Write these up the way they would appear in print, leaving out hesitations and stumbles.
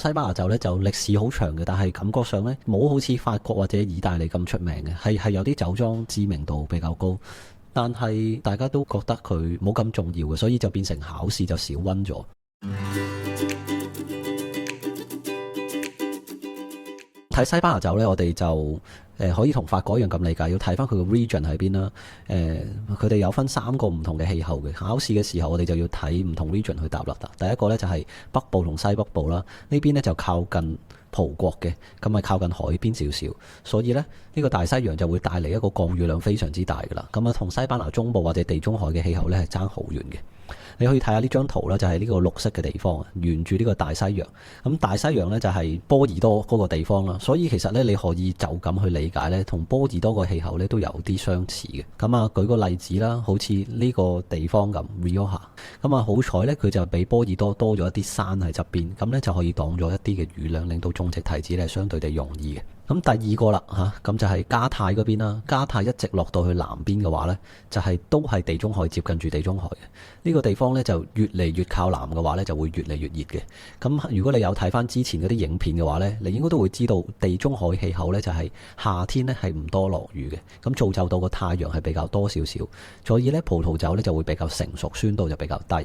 西班牙酒咧就歷史好長嘅，但係感覺上咧冇好似法國或者意大利咁出名嘅，係有啲酒莊知名度比較高，但係大家都覺得佢冇咁重要嘅，所以就變成考試就少溫咗。睇西班牙酒呢，我哋就可以同法國一樣咁理解，要睇翻佢個 region 喺邊啦。佢哋有分3個唔同嘅氣候嘅。考試嘅時候，我哋就要睇唔同 region 去答啦。第一個呢，就係北部同西北部啦，呢邊呢，就靠近葡國嘅，咁咪靠近海邊少少，所以呢，呢個大西洋就會帶嚟一個降雨量非常之大噶啦。咁啊，同西班牙中部或者地中海嘅氣候呢，係爭好遠嘅。你可以睇下呢張圖啦，就係呢個綠色嘅地方，沿住呢個大西洋。咁大西洋呢，就係波爾多嗰個地方啦，所以其實呢，你可以就咁去理解呢，同波爾多個氣候呢都有啲相似嘅。咁啊，舉個例子啦，好似呢個地方咁 Rioja， 咁啊好彩呢，佢就比波爾多多咗一啲山喺側邊，咁呢就可以擋咗一啲嘅雨量，令到種植提子呢相對地容易嘅。咁第二個啦咁就係加泰嗰邊啦。加泰一直落到去南邊嘅話呢，就係都係地中海，接近住地中海嘅呢個地方呢，就越嚟越靠南嘅話呢，就會越嚟越熱嘅。咁如果你有睇翻之前嗰啲影片嘅話呢，你應該都會知道地中海氣候呢，就係夏天呢係唔多落雨嘅，咁造就到個太陽係比較多少少，所以呢，葡萄酒呢就會比較成熟，酸度就比較低。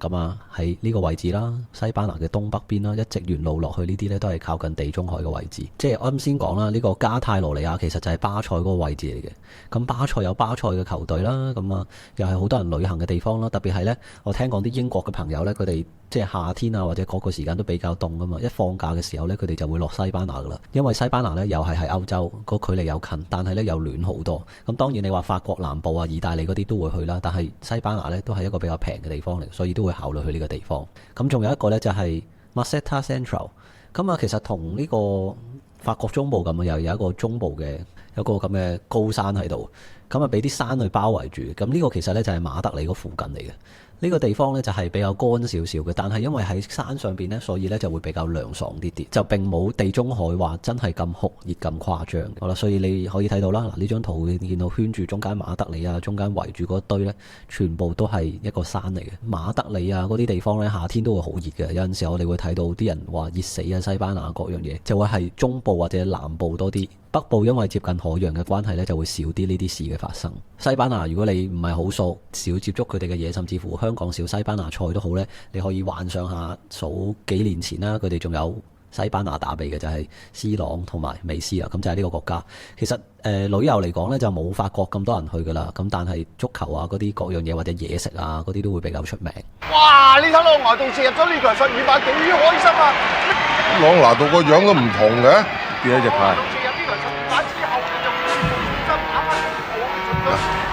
咁喺呢個位置啦，西班牙嘅東北邊啦，一直沿路落去呢啲呢都係靠近地中海嘅位置。即係我啱先講啦，呢個加泰羅尼亞其實就係巴塞嗰個位置嚟嘅。咁巴塞有巴塞嘅球隊啦，咁又係好多人旅行嘅地方啦。特別係呢，我聽講啲英國嘅朋友呢，佢哋即係夏天啊或者嗰個時間都比較凍噶嘛，一放假嘅時候呢，佢哋就會落西班牙噶啦。因為西班牙呢又係喺歐洲，個距離又近，但係呢又暖好多。咁當然你話法國南部啊、意大利嗰啲都會去啦，但係西班牙呢都係一個比較平嘅地方嚟，所以都會考慮去呢個地方。咁仲有一個呢，就係 Meseta Central， 咁其實同呢個法國中部咁又有一個中部嘅有個咁嘅高山喺度，咁俾啲山去包圍住。咁呢個其實呢，就係馬德里嗰附近嚟嘅。呢個地方呢，就係比較乾少少嘅，但係因為喺山上邊呢，所以呢就會比較涼爽啲啲，就並冇地中海話真係咁酷熱咁誇張。好啦，所以你可以睇到啦，嗱呢張圖會見到圈住中間馬德里啊，中間圍住嗰堆呢，全部都係一個山嚟嘅。馬德里啊嗰啲地方呢，夏天都會好熱嘅，有陣時我哋會睇到啲人話熱死啊，西班牙各樣嘢，就會係中部或者南部多啲。北部因為接近海洋嘅關係呢，就會少啲呢啲事嘅發生。西班牙如果你唔係好熟，少接觸佢哋嘅嘢，甚至乎香港少西班牙菜都好呢，你可以幻想下數幾年前啦，佢哋仲有西班牙打比嘅就係 C 朗同埋美斯啊，咁就係呢個國家。其實旅遊嚟講呢，就冇法國咁多人去噶啦，咁但係足球啊嗰啲各樣嘢或者嘢食啊嗰啲都會比較出名。哇！你睇朗拿度射入咗呢球12碼，幾開心啊！朗拿度個樣都唔同嘅，變咗隻派。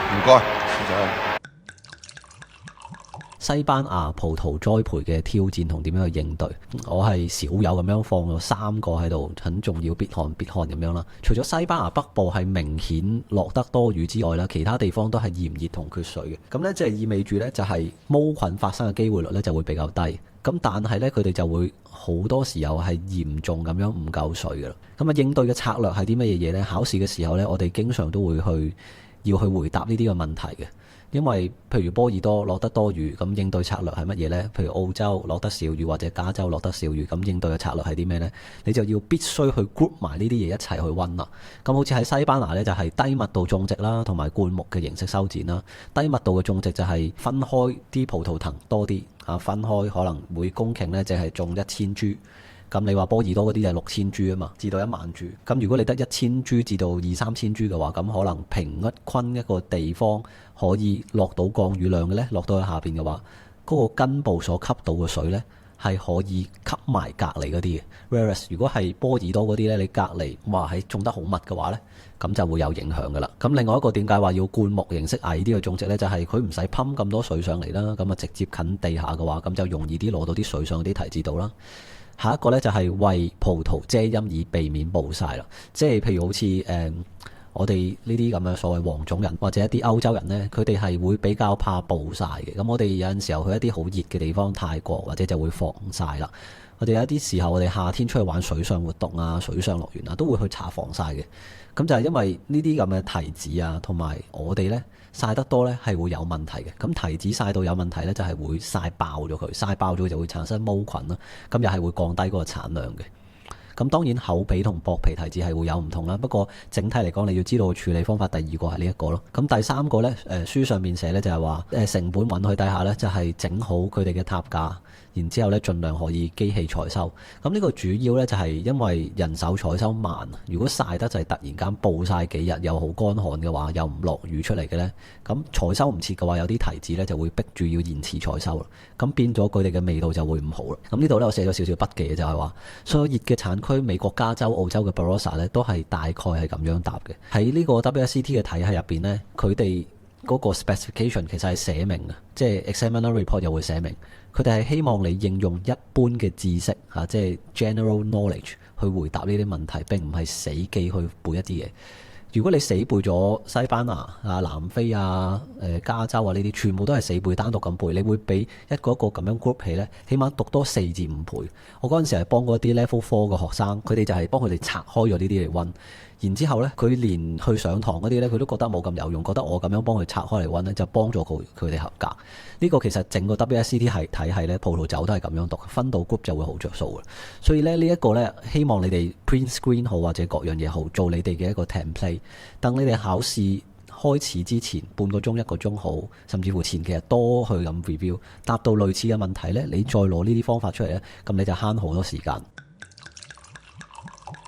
唔該。西班牙葡萄栽培嘅挑戰同點樣去應對，我係少有咁樣放咗3個喺度，很重要必看咁樣啦。除咗西班牙北部係明顯落得多雨之外啦，其他地方都係炎熱同缺水嘅。咁呢，即係意味住呢，就係毛菌發生嘅機會率呢就會比較低。咁但係呢，佢哋就會好多時候係嚴重咁樣唔夠水噶啦。咁應對嘅策略係啲乜嘢嘢呢？考試嘅時候呢，我哋經常都會要去回答呢啲嘅問題嘅。因為譬如波爾多落得多雨，咁應對策略係乜嘢呢？譬如澳洲落得少雨或者加州落得少雨，咁應對嘅策略係啲咩呢？你就要必須去 group 埋呢啲嘢一齊去溫啦。咁好似喺西班牙呢，就係低密度種植啦，同埋灌木嘅形式修剪啦。低密度嘅種植就係分開啲葡萄藤多啲分開可能每公頃呢，淨係種1000株。咁你話波爾多嗰啲就係6000株啊嘛，至到10000株。咁如果你得1000株至到2-3千株嘅話，咁可能平均一個地方可以落到降雨量嘅呢，落到去下邊嘅話，嗰個根部所吸到嘅水呢，係可以吸埋隔離嗰啲嘅。Whereas 如果係波爾多嗰啲呢，你隔離話係種得好密嘅話呢，咁就會有影響噶啦。咁另外一個點解話要灌木形式矮啲嘅種植呢？就係佢唔使噴咁多水上嚟啦，咁直接近地下嘅話，咁就容易啲攞到啲水上啲提子度啦。下一個呢，就係為葡萄遮陰以避免暴曬啦，即係譬如好似我哋呢啲咁嘅所謂黃種人或者一啲歐洲人呢，佢哋係會比較怕暴曬嘅。咁我哋有陣時候去一啲好熱嘅地方，泰國或者就會防曬啦。我哋有一啲時候，我哋夏天出去玩水上活動啊、水上樂園啊，都會去搽防曬嘅。咁就係因為呢啲咁嘅提子啊，同埋我哋呢曬得多呢係會有問題嘅。咁提子曬到有問題呢，就係會曬爆咗佢，曬爆咗就會產生毛菌啦。咁又係會降低嗰個產量嘅。咁當然厚皮同薄皮提子係會有唔同啦，不過整體嚟講，你要知道處理方法。第二個係呢一個咯。咁第三個呢，書上面寫呢就係話成本允許底下呢，就係整好佢哋嘅塔架。然之後咧，盡量可以機器採收。咁呢個主要咧就係因為人手採收慢。如果曬得就係突然間暴曬幾日，又好乾旱嘅話，又唔落雨出嚟嘅咧，咁採收唔切嘅話，有啲提子咧就會逼住要延遲採收啦。咁變咗佢哋嘅味道就會唔好啦。咁呢度咧我寫咗少少筆記嘅，就係話所有熱嘅產區，美國加州、澳洲嘅 Barossa 咧都係大概係咁樣答嘅。喺呢個 WSET 嘅體系入邊咧，佢哋嗰個 specification 其實係寫明嘅，即係 examiner report 又會寫明。佢哋係希望你應用一般嘅知識嚇，即係 general knowledge 去回答呢啲問題，並唔係死記去背一啲嘢。如果你死背咗西班牙啊、南非啊、加州啊呢啲，全部都係死背，單獨咁背，你會比一個咁樣 group 起呢，起碼讀多4至5倍。我嗰陣時係幫嗰啲 level 4嘅學生，佢哋就係幫佢哋拆開咗呢啲嚟溫。然之後呢，佢連去上堂嗰啲呢，佢都覺得冇咁有用，覺得我咁樣幫佢拆開嚟溫呢，就幫助佢哋合格。呢個其實整個 WSET 係體系呢，葡萄酒都係咁樣讀，分到 group 就會好着數嘅。所以呢，呢一個呢，希望你哋 print screen 好或者各樣嘢好，做你哋嘅一個 template。等你哋考試開始之前半個鐘、1個鐘好，甚至乎前幾日多去咁 review， 答到類似嘅問題呢，你再攞呢啲方法出嚟呢，咁你就慳好多時間。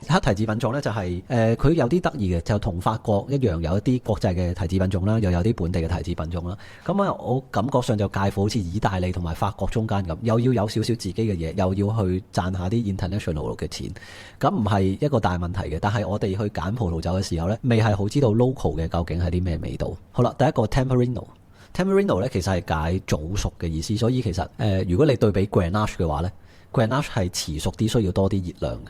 黑提子品種咧就係佢有啲得意嘅，就同法國一樣，有一啲國際嘅提子品種啦，又有啲本地嘅提子品種啦。咁啊，我感覺上就介乎好似意大利同埋法國中間咁，又要有少少自己嘅嘢，又要去賺下啲 international 嘅錢。咁唔係一個大問題嘅，但係我哋去揀葡萄酒嘅時候咧，未係好知道 local 嘅究竟係啲咩味道。好啦，第一個 Tempranillo 咧其實係解早熟嘅意思，所以其實如果你對比 Grenache 嘅話咧，Grenache 係遲熟啲，需要多啲熱量嘅。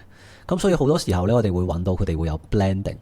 咁所以好多時候咧，我哋會揾到佢哋會有 blending，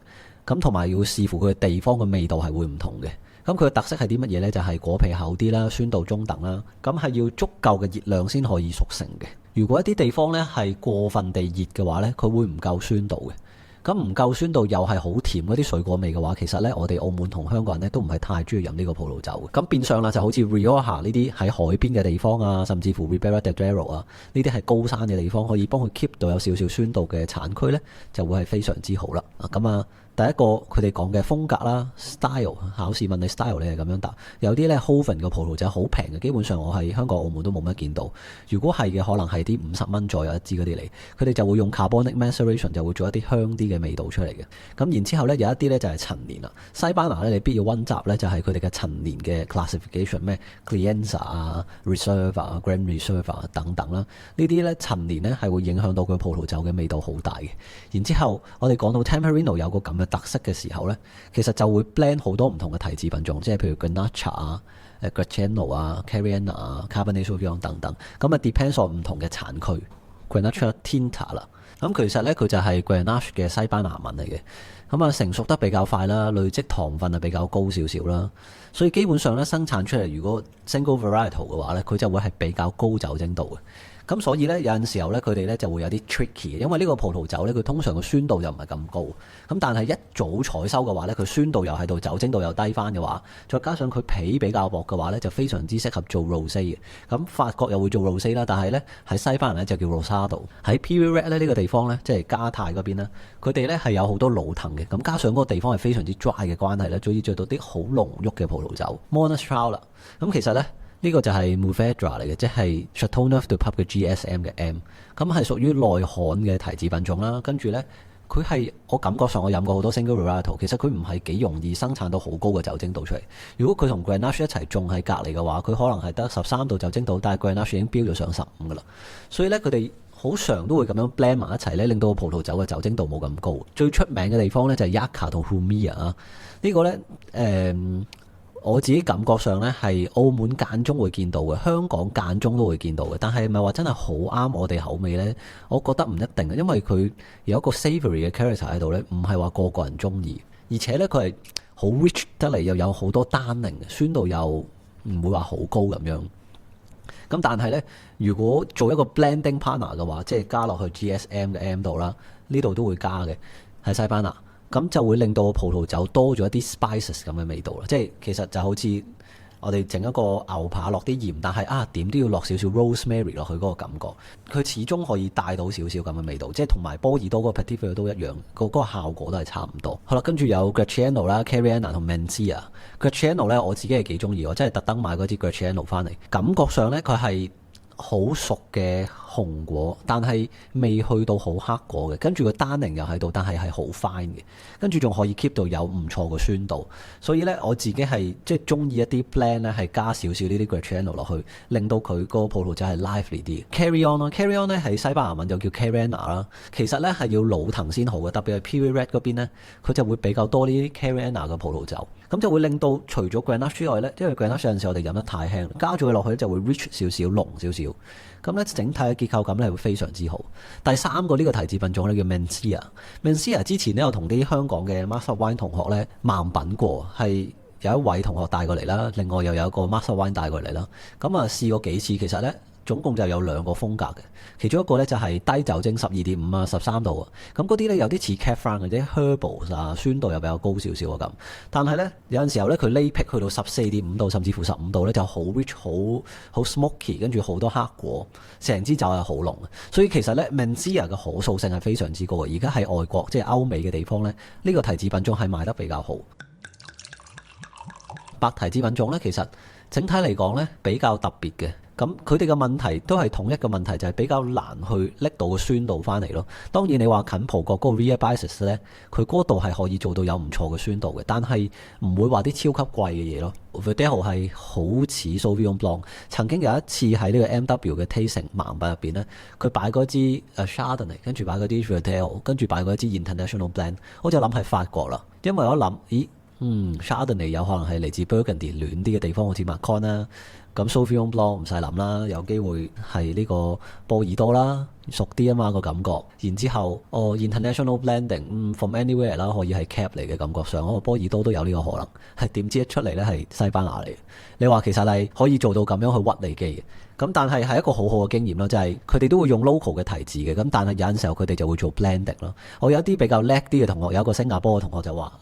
咁同埋要視乎佢嘅地方嘅味道係會唔同嘅。咁佢嘅特色係啲乜嘢呢？就係果皮厚啲啦，酸度中等啦，咁係要足夠嘅熱量先可以熟成嘅。如果一啲地方呢係過分地熱嘅話呢，佢會唔夠酸度嘅。咁唔夠酸度又係好甜嗰啲水果味嘅話，其實呢，我哋澳門同香港人呢都唔係太中意飲呢個葡萄酒嘅。咁變相啦，就好似 Rioja 呢啲喺海邊嘅地方啊，甚至乎 Ribera del Duero 啊，呢啲係高山嘅地方，可以幫佢 keep 到有少少酸度嘅產區呢，就會係非常之好啦。咁啊，第一個佢哋講嘅風格啦 ，style 考試問你 style 你係咁樣答。有啲呢 Hoven 嘅葡萄酒好平嘅，基本上我喺香港澳門都冇乜見到。如果係嘅，可能係啲50蚊左右一支嗰啲嚟，佢哋就會用 carbonic maceration 就會做一啲香啲嘅味道出嚟嘅。咁然之後呢，有一啲呢就係陳年啦。西班牙呢，你必要溫習呢，就係佢哋嘅陳年嘅 classification 咩 Crianza 啊、Reserve 啊、Grand Reserve 啊等等啦。呢啲呢陳年呢係會影響到佢葡萄酒嘅味道好大嘅。然之後我哋講到 Tempranillo 有個咁嘅特色嘅時候呢，其實就會 blend 好多唔同嘅提子品種，即係譬如 Grenache 啊、Graceno 啊、Cariana 啊、Cabernet Sauvignon 等等。咁啊 depends on 唔同嘅產區 Grenache Tinta 啦。咁其實呢，佢就係 Grenache 嘅西班牙文嚟嘅。咁啊成熟得比較快啦，累積糖分啊比較高少少啦。所以基本上呢，生產出嚟如果 single varietal 嘅話呢，佢就會係比較高酒精度嘅。咁所以呢，有陣時候呢，佢哋呢就會有啲 tricky 嘅，因為呢個葡萄酒呢，佢通常個酸度又唔係咁高。咁但係一早採收嘅話呢，佢酸度又喺度，酒精度又低翻嘅話，再加上佢皮比較薄嘅話呢，就非常之適合做 rosé 嘅。咁法國又會做 rosé 啦，但係呢，喺西班牙呢就叫 rosado。喺 Priorat 呢個地方呢，即係加泰嗰邊呢，佢哋呢係有好多老藤嘅。咁加上嗰個地方係非常之 dry 嘅關係呢，所以做到啲好濃郁嘅葡萄酒 Monastral 啦。咁其實呢，呢個就係 Mourvedre 嚟嘅，即係 Châteauneuf-du-Pape 嘅 GSM 嘅 M， 咁係屬於內旱嘅提子品種啦。跟住呢，佢係我感覺上我飲過好多 single varietal， 其實佢唔係幾容易生產到好高嘅酒精度出嚟。如果佢同 Grenache 一齊種喺隔離嘅話，佢可能係得13度酒精度，但係 Grenache 已經飆咗上15噶啦。所以呢，佢哋好常都會咁樣 blend 埋一齊呢，令到葡萄酒嘅酒精度冇咁高。最出名嘅地方呢，就係 Jaca 同 Humilla 啊，呢個呢。我自己感覺上呢係澳門間中會見到嘅，香港間中都會見到嘅，但係咪話真係好啱我哋口味呢？我覺得唔一定嘅，因為佢有一個 savoury 嘅 character 喺度呢，唔係話個個人中意，而且呢，佢係好 rich 得嚟，又有好多單寧，酸度又唔會話好高咁樣。咁但係呢，如果做一個 blending partner 嘅話，即係加落去 GSM 嘅 M 度啦，呢度都會加嘅，喺西班牙，咁就會令到葡萄酒多咗一啲 spices 咁嘅味道啦。即係其實就好似我哋整一個牛扒落啲鹽，但係點都要落少少 rosemary 落去嗰個感覺，佢始終可以帶到少少咁嘅味道，即係同埋波爾多嗰個 Petit Verdot 都一樣，嗰個效果都係差唔多。好啦，跟住有 Greciano 啦、Cariana 同 Mencia。Greciano 咧我自己係幾中意，我真係特登買嗰支 Greciano 翻嚟，感覺上咧佢係好熟嘅紅果，但係未去到好黑果嘅，跟住個單寧又喺度，但係係好 fine 嘅，跟住仲可以 keep 到有唔錯嘅酸度，所以咧我自己係即係中意一啲 blend 咧係加少少呢啲 Greciano 落去，令到佢個葡萄酒係 lively 啲。Carry on 啦，Carry on 咧喺西班牙文就叫 Carena 啦，其實咧係要老藤先好嘅，特別係 Puy Red 嗰邊咧，佢就會比較多呢啲 Carena 嘅葡萄酒，咁就會令到除咗 Grenache 之外咧，因為 Grenache 有陣時我哋飲得太輕，加咗佢落去咧就會 rich 少少、濃少少。咁咧整體嘅結構感咧係會非常之好。第三個呢個提子品種咧叫 Mencia。Mencia 之前咧有同啲香港嘅 Master Wine 同學咧盲品過，係有一位同學帶過嚟啦，另外又有一個 Master Wine 帶過嚟啦。咁試過幾次，其實咧總共就有兩個風格嘅，其中一個咧就係低酒精12.5啊、13度啊，咁嗰啲咧有啲似 Cab Franc 或者 Herbals 啊，酸度又比較高少少啊咁。但係咧有陣時候咧佢 late pick 去到14.5度甚至乎15度咧就好 rich 好 smoky， 跟住好多黑果，成支酒係好濃。所以其實咧 Mencia 嘅可塑性係非常之高嘅。而家喺外國即係歐美嘅地方咧，呢個提子品種係賣得比較好。白提子品種咧其實整體嚟講咧比較特別嘅。咁佢哋嘅問題都係同一個問題，就係比較難去拎到個酸度翻嚟咯。當然你話近葡國嗰個 Ria Bisis 咧，佢嗰度係可以做到有唔錯嘅酸度嘅，但係唔會話啲超級貴嘅嘢咯。Verdejo 係好似 Sauvignon Blanc， 曾經有一次喺呢個 MW 嘅 tasting 盲品入邊咧，佢擺嗰支Chardonnay， 跟住擺嗰啲 Verdejo， 跟住擺嗰支 International Blend， 我就諗係法國啦，因為我諗Chardonnay 有可能係嚟自 Burgundy 暖啲嘅地方，好似 Macon 啦。咁 Sauvignon Blanc 唔使諗啦，有機會係呢個波爾多啦，熟啲啊嘛個感覺。然之後International Blending，from anywhere 啦，可以係 Cab 嚟嘅感覺上，波爾多都有呢個可能。係點知一出嚟咧係西班牙嚟？你話其實係可以做到咁樣去屈你機嘅。咁但係係一個好好嘅經驗咯，就係佢哋都會用 local 嘅提子嘅。咁但係有陣時候佢哋就會做 blending 咯。我有啲比較叻啲嘅同學，有一個新加坡嘅同學就話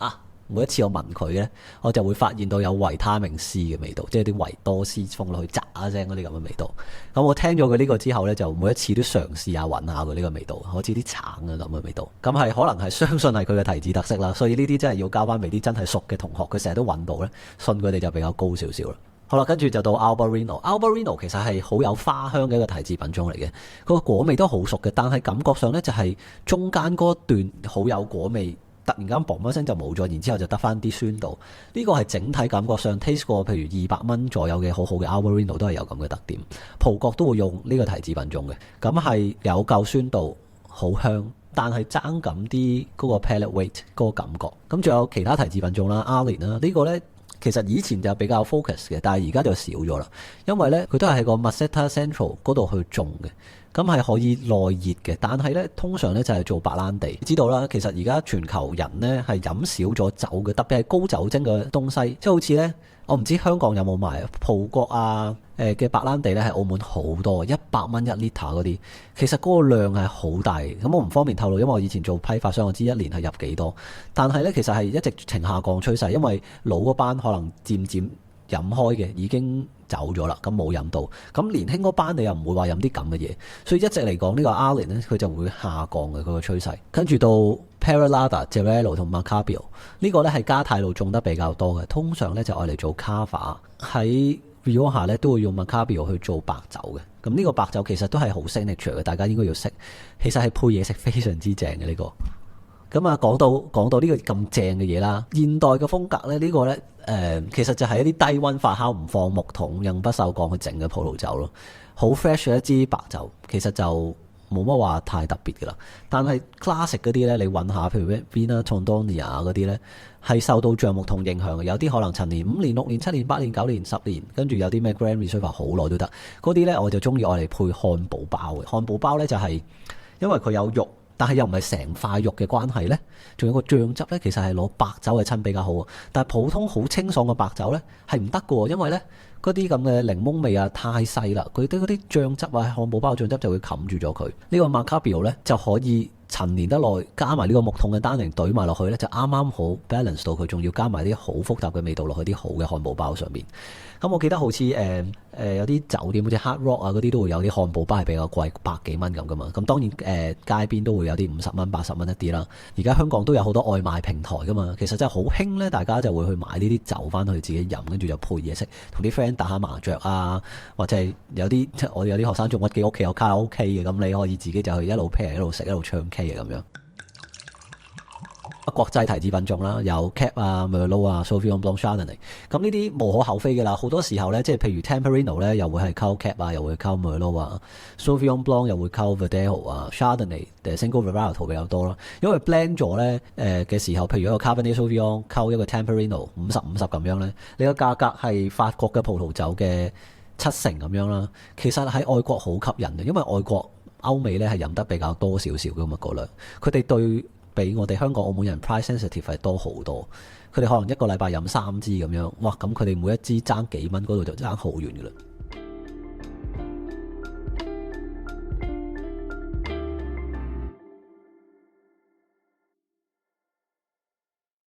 每一次我聞佢咧，我就會發現到有維他命 C 嘅味道，即係啲維多斯放落去喳一聲嗰啲咁嘅味道。咁我聽咗佢呢個之後咧，就每一次都嘗試下聞下佢呢個味道，好似啲橙啊咁嘅味道。咁係可能係相信係佢嘅提子特色啦。所以呢啲真係要交翻俾啲真係熟嘅同學，佢成日都揾到咧，信佢哋就比較高少少啦。好啦，跟住就到 Albarino。Albarino 其實係好有花香嘅一個提子品種嚟嘅，個果味都好熟嘅，但係感覺上咧就係中間嗰段好有果味。突然間嘣一聲就冇咗，然之後就得翻啲酸度。呢個係整體感覺上 taste 過，譬如200蚊左右嘅好好嘅 Albarino 都係有咁嘅特點。葡國都會用呢個提子品種嘅，咁係有夠酸度，好香，但係爭緊啲嗰個 palate weight 嗰個感覺。咁仲有其他提子品種啦 Arlene 啦，呢個呢其實以前就比較 focus 嘅，但係而家就少咗啦，因為呢佢都係喺個 Maceta Central 嗰度去種嘅。咁係可以耐熱嘅，但係咧通常咧就係做白蘭地。知道啦，其實而家全球人咧係飲少咗酒嘅，特別係高酒精嘅東西，即係好似咧，我唔知香港有冇賣葡國啊嘅白蘭地咧，喺澳門好多100蚊1 litre 嗰啲，其實嗰個量係好大。咁我唔方便透露，因為我以前做批發商，我知一年係入幾多。但係咧其實係一直呈下降趨勢，因為老嗰班可能漸漸飲開嘅已經走咗啦，咁冇飲到。咁年輕嗰班你又唔會話飲啲咁嘅嘢，所以一直嚟講呢個 Arlene 咧，佢就會下降嘅佢個趨勢。跟住到 Perlada、Gerello 同 Macabeo 呢個咧係加泰路種得比較多嘅，通常咧就愛嚟做 Cava。喺 Rioja 咧都會用 Macabeo 去做白酒嘅。咁呢個白酒其實都係好 signature 嘅，大家應該要識。其實係配嘢食非常之正嘅呢個。咁啊，講到呢個咁正嘅嘢啦，現代嘅風格咧，呢個咧其實就係一啲低溫發酵唔放木桶、仍不鏽鋼去整嘅葡萄酒咯，好 fresh 嘅一支白酒，其實就冇乜話太特別嘅啦。但係 classic 嗰啲咧，你揾下，譬如 Vina Tondonia 嗰啲咧，係受到橡木桶影響嘅，有啲可能陳年5年、6年、7年、8年、9年、10年，跟住有啲咩 Grand Reserve 好耐都得。嗰啲咧我就中意愛嚟配漢堡包嘅。漢堡包咧就係因為佢有肉。但係又唔係成塊肉嘅關係呢。仲有個醬汁呢，其實係攞白酒去襯比較好。但係普通好清爽嘅白酒呢，係唔得嘅喎，因為呢嗰啲咁嘅檸檬味啊太細啦，佢啲嗰啲醬汁啊，漢堡包嘅醬汁就會冚住咗佢。呢個 Macabeo 呢，就可以陳年得耐，加埋呢個木桶嘅單寧懟埋落去呢，就啱啱好 balance 到佢，仲要加埋啲好複雜嘅味道落去啲好嘅漢堡包上面。咁我記得好似有啲酒店好似 Hard Rock 啊嗰啲都會有啲漢堡包係比較貴，百幾蚊咁噶嘛。咁當然街邊都會有啲50蚊、80蚊一啲啦。而家香港都有好多外賣平台噶嘛，其實真係好興呢，大家就會去買呢啲酒翻去自己飲，跟住就配嘢食，同啲 friend 打下麻雀啊，或者係有啲我哋有啲學生仲屈機屋企有卡拉 OK 嘅，咁你可以自己就去一路 pair 一路食一路唱 K 嘅咁樣。國際提子品種啦，有 Cab 啊、Merlot 啊、Sauvignon Blanc、Chardonnay， 咁呢啲無可厚非嘅啦。好多時候咧，即係譬如 Tempranillo 咧，又會係溝 Cab 啊，又會溝 Merlot 啊 ，Sauvignon Blanc 又會溝 Verdejo 啊 ，Chardonnay single varietal 比較多啦。因為 blend 咗咧嘅時候，譬如一個 Cabernet Sauvignon 溝一個 Tempranillo 50-50咁樣咧，你個價格係法國嘅葡萄酒嘅70%咁樣啦。其實喺外國好吸引嘅，因為外國歐美咧係飲得比較多少少嘅嘛個量，佢哋對比我哋香港澳門人 price sensitive 係多好多，佢哋可能一個禮拜飲3支咁樣，哇！咁佢哋每一支爭幾蚊嗰度就爭好遠㗎啦。